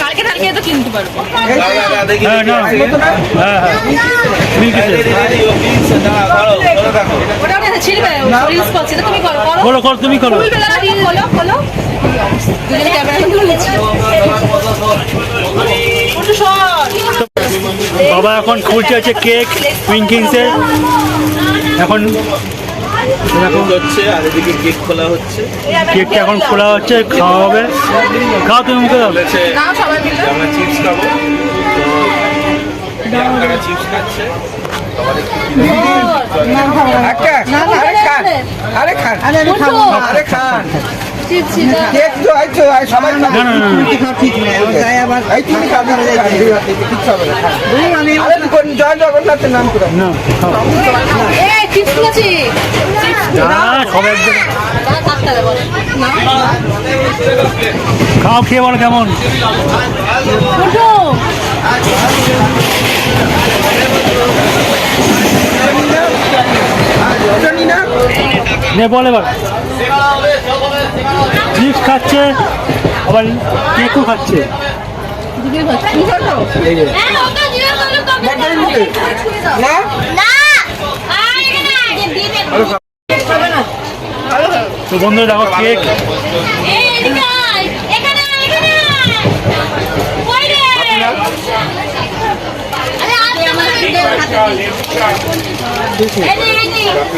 কালকে কালকে তো কিনতে পারবো। তুমি করো বাবা এখন খুলছে হচ্ছে কেক উইঙ্কিংসের। এখন হচ্ছে আর এদিকে কেক খোলা হচ্ছে, কেকটা এখন খোলা হচ্ছে, খাওয়া হবে। খাও তুমি মুখে দাও। আমরা চিপস খাবো, আপনারা চিপস খাচ্ছে। জয় জগন্নাথের নাম করে খাও, খেয়ে বলো কেমন। নে বল এবার। চিপস খাচ্ছে আবার কেকও খাচ্ছে। তো বন্ধুরা দেখো কেক।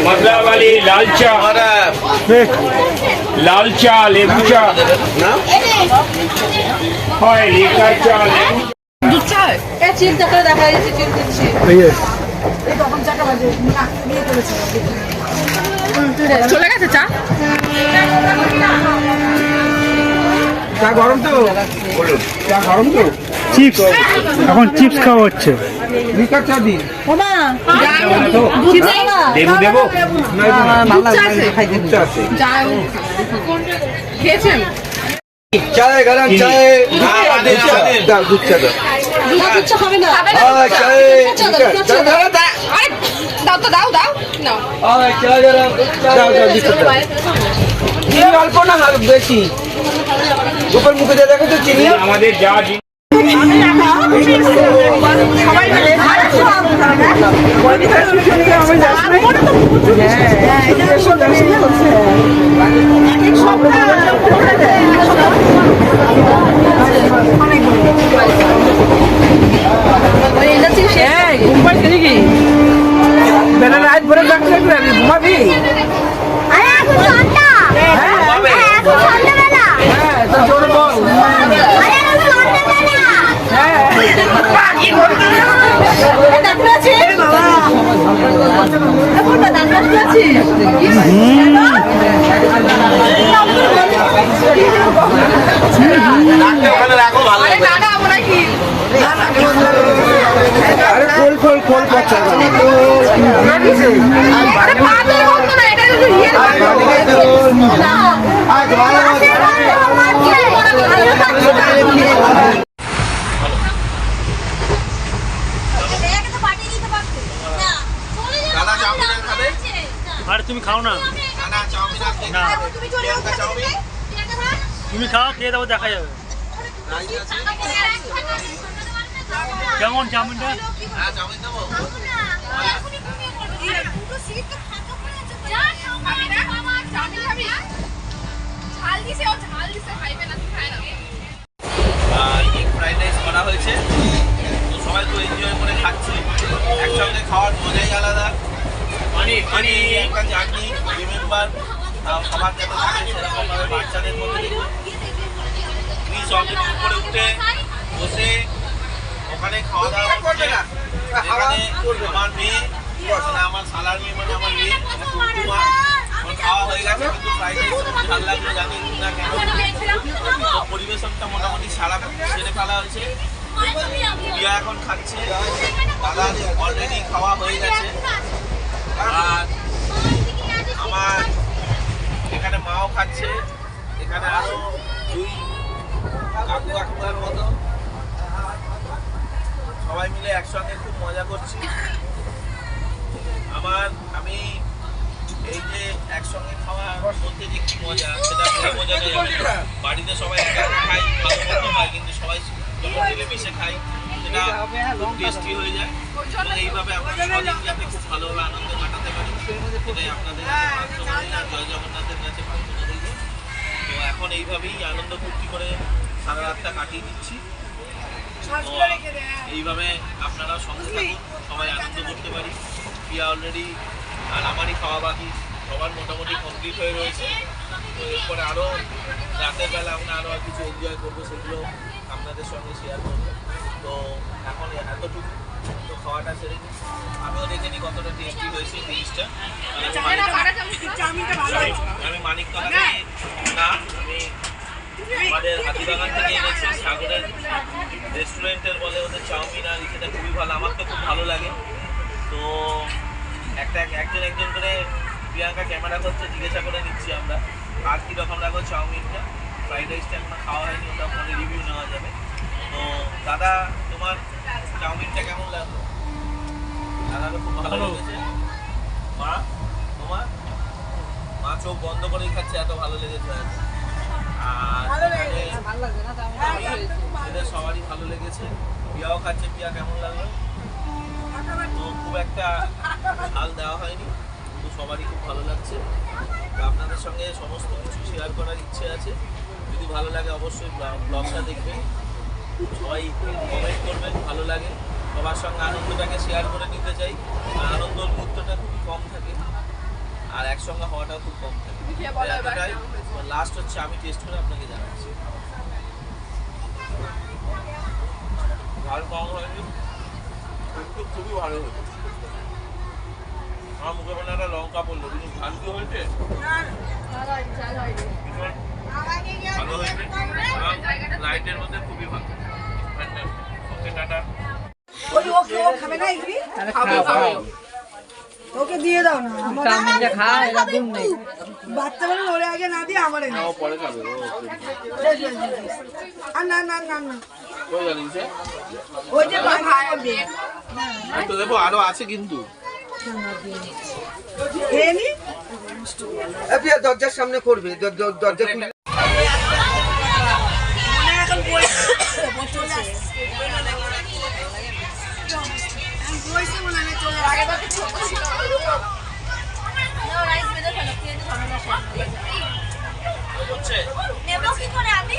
মশলাওয়ালি লাল চা, লাল চা, লেবু চা, হয় লিকার চা, দুধ চা চিপ দেখা যাচ্ছে, চিপ দিচ্ছি চলে গেছে চা। চা গরম তো, চা গরম তো। চিপস, এখন চিপস খাওয়া হচ্ছে। লিকার চা দিন। লেবু দেবো? খেয়েছেন চায় গরম চায়, দাও দুধ চা দাও। হবে না, দাও তো দাও দাও নাও। চিনি অল্প না বেশি, গোপাল মুখে দিয়ে দেখো তো চিনি। আমাদের যা রাত ভরে ঘুমাবি। আরে খোল খোল খোল পচা আরে তুমি খাও না, তুমি খাও, খেয়ে দেবো, দেখা যাবে কেমন চাউমিনটা। ফ্রাইড রাইস করা হয়েছে, সবাই তো এনজয় করে খাচ্ছে, একসঙ্গে খাওয়ার মজাই আলাদা। মানে একটা জার্নি রিমেম্বার সবার যাতে থাকে সেরকমভাবে বাচ্চাদের মধ্যে দেখুন প্লিজ অলরেডি উপরে উঠে বসে ওখানে খাওয়া দাওয়া করছে। এখানে আমার মেয়ে, মানে আমার সালার মেয়ে, মানে আমার মেয়ে কুমকুমা, খাওয়া হয়ে গেছে, কিন্তু ফ্রাইড রাইস ভালো লাগলো জানি না কেন। পরিবেশনটা মোটামুটি সারা সেরে ফেলা হয়েছে। প্রিয়া এখন খাচ্ছে, দাদা অলরেডি খাওয়া হয়ে গেছে, আর আমার এখানে মাও খাচ্ছে, এখানে আরো দুই কাকু কাকুর মতো সবাই মিলে একসঙ্গে খুব মজা করছি। আমি এই যে একসঙ্গে খাওয়া বলতে যে কি মজা, সেটা পুরো বোঝা যায়। বাড়িতে সবাই একসাথে খাই, ভালো মতো হয়, মিলেমিশে খাই সেটা খুব টেস্টি হয়ে যায় এবং এইভাবে আমরা সদিন যাতে খুব ভালোভাবে আনন্দ কাটাতে পারি সেটাই আপনাদের কাছে প্রার্থনা করি আর জয় জগন্নাথের কাছে প্রার্থনা করি। তো এখন এইভাবেই আনন্দ ফুর্তি করে সারা রাতটা কাটিয়ে দিচ্ছি। তো এইভাবে আপনারা সঙ্গে থাকুন, সবাই আনন্দ করতে পারি। পিয়া অলরেডি আর আমারই খাওয়া বাকি, সবার মোটামুটি কমপ্লিট হয়ে রয়েছে। তো এরপরে আরও রাতের বেলা আমরা আরও আর কিছু এনজয় করবো, সেগুলো আপনাদের সঙ্গে শেয়ার করবো। তো এখন এতটুকু, তো খাওয়াটা সেরে নিই। আমিও দেখে নিই কতটা টেস্টি হয়েছে জিনিসটা। আমি মানিকতলা থেকে না, আমি আমাদের হাতিবাগান থেকে এনেছি সাগরের রেস্টুরেন্টের বলে ওদের চাউমিন, আর সেটা খুবই ভালো, আমার তো খুব ভালো লাগে। তো একজন করে প্রিয়াঙ্কা ক্যামেরা করছে, জিজ্ঞাসা করে নিচ্ছি আমরা আর কীরকম লাগো চাউমিনটা। ফ্রাইড রাইসটা এখনো খাওয়া হয়নি, ওটা পরে রিভিউ নেওয়া যাবে। তো দাদা, তোমার চাউমিনটা কেমন লাগলো? দাদাকে খুব ভালো লেগেছে। মা, তোমার? মা চোখ বন্ধ করেই খাচ্ছে, এত ভালো লেগেছে। আর এদের সবারই ভালো লেগেছে। পিয়াও খাচ্ছে। পিয়া কেমন লাগলো? তো খুব একটা ঝাল দেওয়া হয়নি, কিন্তু সবারই খুব ভালো লাগছে। তো আপনাদের সঙ্গে সমস্ত কিছু শেয়ার করার ইচ্ছে আছে। যদি ভালো লাগে অবশ্যই ব্লগটা দেখবেন, সবাই কমেন্ট করবেন ভালো লাগে। সবার সঙ্গে আনন্দটাকে শেয়ার করে নিতে চাই। আর আনন্দর মুহূর্তটা খুবই কম থাকে, আর একসঙ্গে হওয়াটাও খুব কম থাকে। এতটাই লাস্ট হচ্ছে, আমি টেস্ট করে আপনাকে জানাচ্ছি। ঝাল কম হয়নি, কিন্তু খুবই ভালো হয়েছে। আমার মুখে মানে একটা লঙ্কা পড়লো, কিন্তু ঝাল কি হয়েছে ভালো হয়েছে। লাইটের মধ্যে খুবই ভালো। ওকে, টাটা। ওকে দিয়ে দাও না, চাউমিনটা খা, এরা গুণ নেই। বাচ্চা মানে ওরে আগে না দিয়ে আমারে না। পরে খাবে। আর না না না না, কই জানিস ওই যে ভাই হবে তো দেখো আরো আছে কিন্তু। এনি পিয়া দরজার সামনে করবে, দরজা খুলে এখন বইছে মনে হয় চলে আগে বাকি ছোট ছিল। রাইস বেজে ফেলো, খেয়ে ঝামেলা শেষ। হচ্ছে নেব কি করে আমি?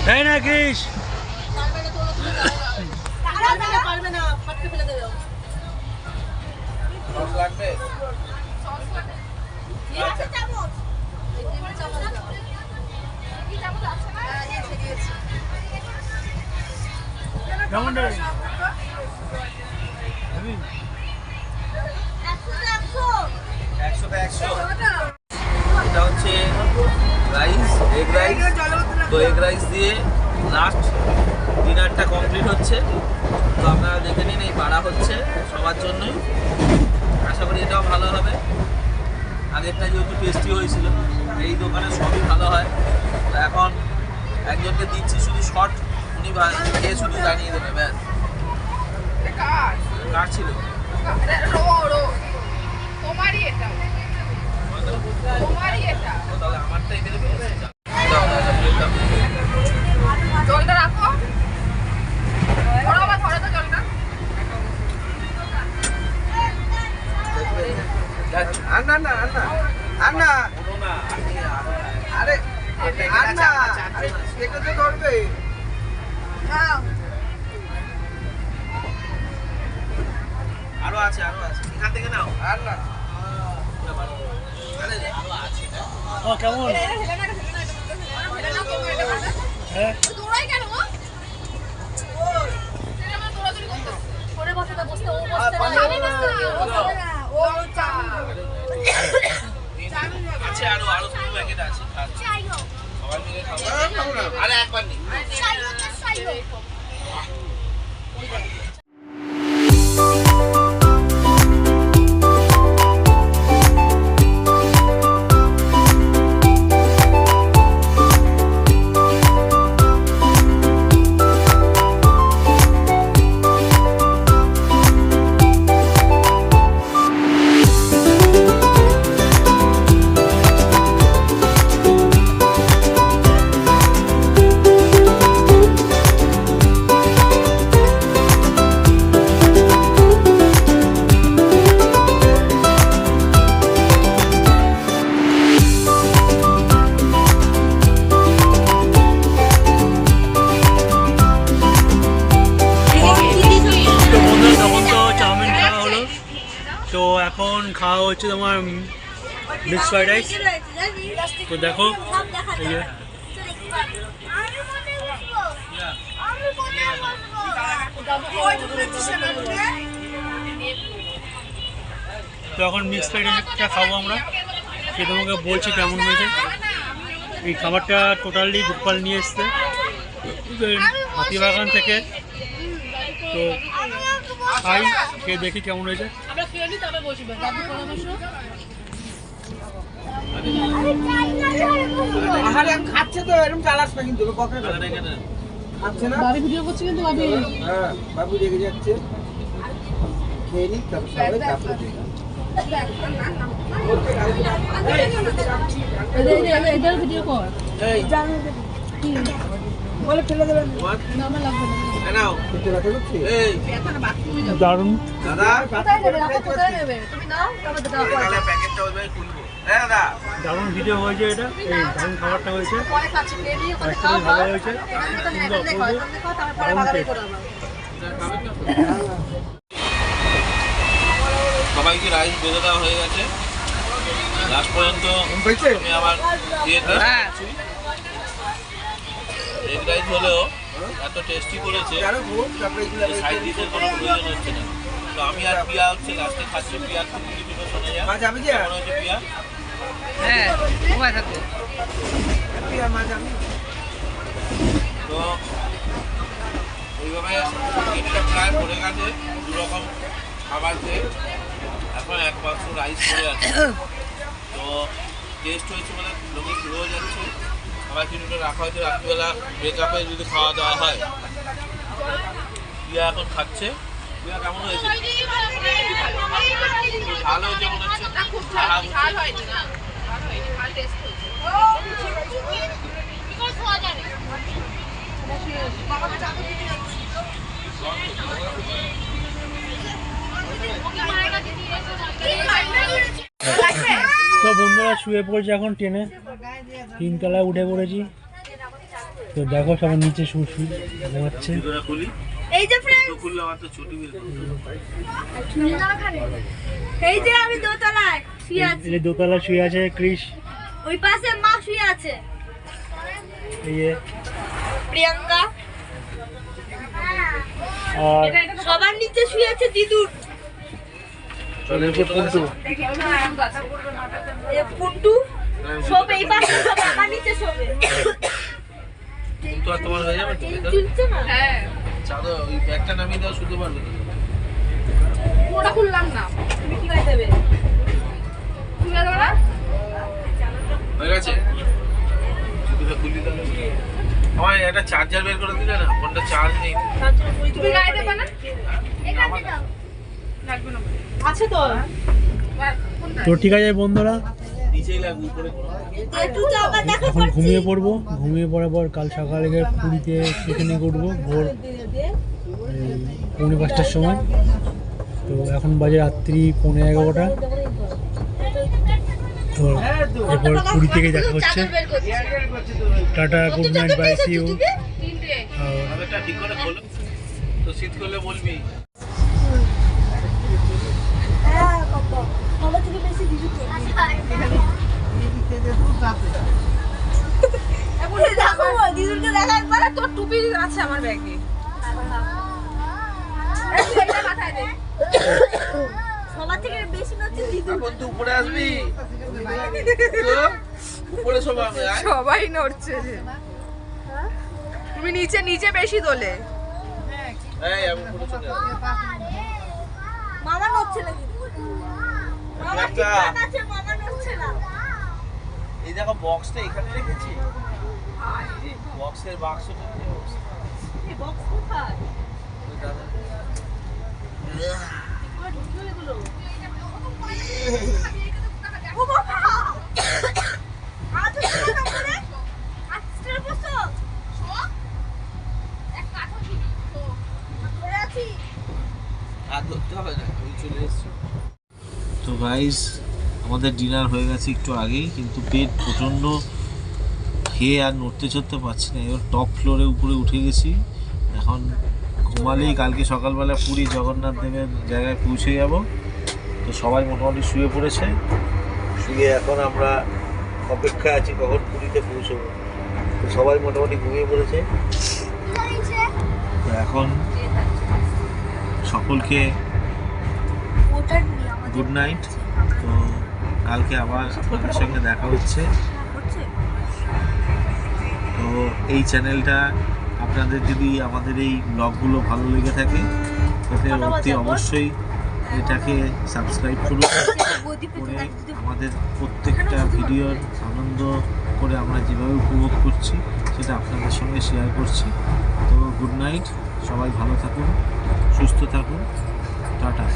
তাই না কৃষ? পারবে না, ফাটকে ফেলে দেবে। সস লাগবে। একটা চামচ। এই চামচ দাও। কি চামচ আছে না? দিয়েছি দিয়েছি। কেমন রে? 100 এটা হচ্ছে রাইস, এগ রাইস। তো এগ রাইস দিয়ে লাস্ট ডিনারটা কমপ্লিট হচ্ছে। তো আপনারা দেখে নিন, এই বাড়া হচ্ছে সবার জন্যই। আশা করি এটাও ভালো হবে। আগেরটা যেহেতু টেস্টি হয়েছিল, এই দোকানে সবই ভালো হয়। তো এখন একজনকে দিচ্ছি শুধু শর্ট, উনি খেয়ে শুধু জানিয়ে দেবে। ব্যাস, কার ছিল? তাহলে আমারটাই দেবে। জলটা রাখো, ধরো বা ধরো তো জলটা। আন্না না আন্না আন্না কোনো না, আরে আন্না এটা তো ধরবে। আরো আছে, আরো আছে, এখান থেকে নাও। আন্না আরে আরো আছে। ও কেমন? হ্যাঁ, দৌড়াই কেন গো? সেটা আমরা দৌড়াদৌড়ি করতেছি। পরে বসে বসতে ও বসতে না, আমি বসতে না, ও বসতে না। ও চা আছে, আরো দুটো প্যাকেট আছে। চাই গো। সবাই মিলে খাবো। আরে একবার নি। চাই গো। হচ্ছে তোমার মিক্স ফ্রাইড রাইস। তো দেখো এই যে তো এখন মিক্স ফ্রাইড রাইসটা খাবো আমরা, সে তোমাকে বলছি কেমন হয়েছে। এই খাবারটা টোটালি গোপাল নিয়ে এসছে হাতিবাগান থেকে। তো খাই, খেয়ে দেখি কেমন হয়েছে। আহারে আমি খাচ্ছে তো এরকম চালাস না কিন্তু খাচ্ছে না। বাড়ি ভিডিও করছি কিন্তু বাবি। হ্যাঁ বাবু রেগে যাচ্ছে, খেয়ে নিক তারপর সবাই তারপর এটার ভিডিও কর। এই বলে ফেলে দেবেন না আমার লাগবে না। নাও খেতে রাখতে হচ্ছে। এই দারুণ। দাদা কোথায় নেবে আপু, কোথায় নেবে তুমি নাও তারপর দাও। এখানে প্যাকেটটা ওইভাবে খুলবো। হ্যাঁ দাদা দারুণ ভিডিও হয়েছে এটা, এই দারুণ খাবারটা হয়েছে, পরে খাচ্ছি খেয়ে নিয়ে ওখানে একদমই খাওয়া ভালো খাও। হয়েছে। এখানে দেখো তারপরে ভাগাভাগি করে আবার। সবাইকে রাইস বেঁধে দেওয়া হয়ে গেছে। লাস্ট পর্যন্ত হয়েছে? আমি আবার দিয়েছি। এগ রাইস হলেও এত টেস্টি করেছে জানো ভোট তারপরে সাইড ডিশের কোনো প্রয়োজন হচ্ছে না। তো আমি আর পিয়া হচ্ছে লাস্টে খাচ্ছি। পিয়া খুবই কিছু শোনা যায়। মাছ আমি যে কেমন হয়েছে পিয়া? হ্যাঁ ঘুমায় থাকো। মাছ আমি তো এইভাবে তিনটা প্রায় পড়ে গেছে, দু রকম খাবার খেয়ে এখন এক বাক্স রাইস পড়ে আছে। তো টেস্ট হয়েছে মানে লোকে শুরু হয়ে যাচ্ছে। আবার কিছুটা রাখা হয়েছে রাত্রিবেলা ব্রেকআপে যদি খাওয়া দাওয়া হয়। পিয়া এখন খাচ্ছে। পিয়া কেমন হয়েছে? ভালো হয়েছে মনে হচ্ছে। খুব ঝাল হয়নি না, ভালো হয়নি, ভালো টেস্ট হয়েছে। তো বন্ধুরা শুয়ে পড়েছি এখন ট্রেনে, 3 তলায় উঠে পড়েছি। তো দেখো সবাই নিচে শুয়ে ঘুমাচ্ছে। জুতোটা খুলি। এই যে ফ্রেন্ড, জুতো খুললে আমার তো ছুটি বের করতে এই যে আমি দোতলায় শুয়ে আছি, এই দোতলা শুয়ে আছে ক্রিস, ওই পাশে মা শুয়ে আছে, এই যে প্রিয়াঙ্কা, আর সবার নিচে শুয়ে আছে দিদুর, এ পুন্টু, সব এই পাশে, সব আমার নিচে শোবে। কিন্তু আর তোমার হয়ে যাবে তুমি তো চলছে না? হ্যাঁ চাদর ওই ব্যাগটা নামিয়ে দাও, শুতে পারবে না। পুরোটা খুললাম না, তুমি কি করে দেবে? খুলে দেবো না? হয়ে গেছে? জুতোটা খুলি দাও। আমার একটা চার্জার বের করে দিলে না, ফোনটা চার্জ নেই। তুমি গায়ে দেবে না? এখানে দাও। লাগবে না, আছে তো। তো ঠিক আছে বন্ধুরা, নিচেই লাগবে, উপরে করো। একটু জামা দেখো এখন ঘুমিয়ে পড়বো। ঘুমিয়ে পড়ার পর কাল সকালে গিয়ে পুরীতে পিকনিক উঠবো ভোর 5:45টার সময়। তো এখন বাজে রাত্রি 11:15। তো এরপর পুরী থেকে দেখা হচ্ছে। Tata, good night, bye, see you. চাদরটা ঠিক করে খোলো, তো শীত করলে বলবি। হ্যাঁ বাবা, বাবা থেকে বেশি দিদুর তো। দেখো দিদুরকে দেখা একবার। তোর টুপি আছে আমার ব্যাগে। এটা মাথায় দে। সবার থেকে বেশি নচ্ছে দিদুর। এখন তুই উপরে আসবি তো উপরে সব আসবে। সবাই নড়ছে যে। তুমি নিচে নিচে বেশি তোলে। এই আমি উপরে চলে যাবো। মামা নচ্ছে না দিদুর। মামা ঠিক আছে, মামা নচ্ছে না। এই দেখো বক্সটা এখানে রেখেছি, এই বক্সের বাক্সটা এই বক্স কোথায়? ওই দাদা। ও বাবা, আজ তো না করে আজকে বসো। এক কাঠো দিদি তো ধরে আছি। আর ধরতে হবে না, ওই চলে এসছি। তো গাইস আমাদের ডিনার হয়ে গেছে একটু আগেই, কিন্তু পেট প্রচণ্ড খেয়ে আর নড়তে চড়তে পারছি না। এবার টপ ফ্লোরে উপরে উঠে গেছি। এখন ঘুমালেই কালকে সকালবেলা পুরী জগন্নাথ দেবের জায়গায় পৌঁছে যাব। তো সবাই মোটামুটি শুয়ে পড়েছে, শুয়ে এখন আমরা অপেক্ষায় আছি কখন পুরীতে পৌঁছবো। তো সবাই মোটামুটি ঘুমিয়ে পড়েছে। তো এখন সকলকে গুড নাইট। তো কালকে আবার আপনাদের সঙ্গে দেখা হচ্ছে। তো এই চ্যানেলটা আপনাদের যদি আমাদের এই ব্লগগুলো ভালো লেগে থাকে তাহলে অতি অবশ্যই এটাকে সাবস্ক্রাইব করুন, করে আমাদের প্রত্যেকটা ভিডিওর আনন্দ করে আমরা যেভাবে উপভোগ করছি সেটা আপনাদের সঙ্গে শেয়ার করছি। তো গুড নাইট, সবাই ভালো থাকুন, সুস্থ থাকুন, টাটা।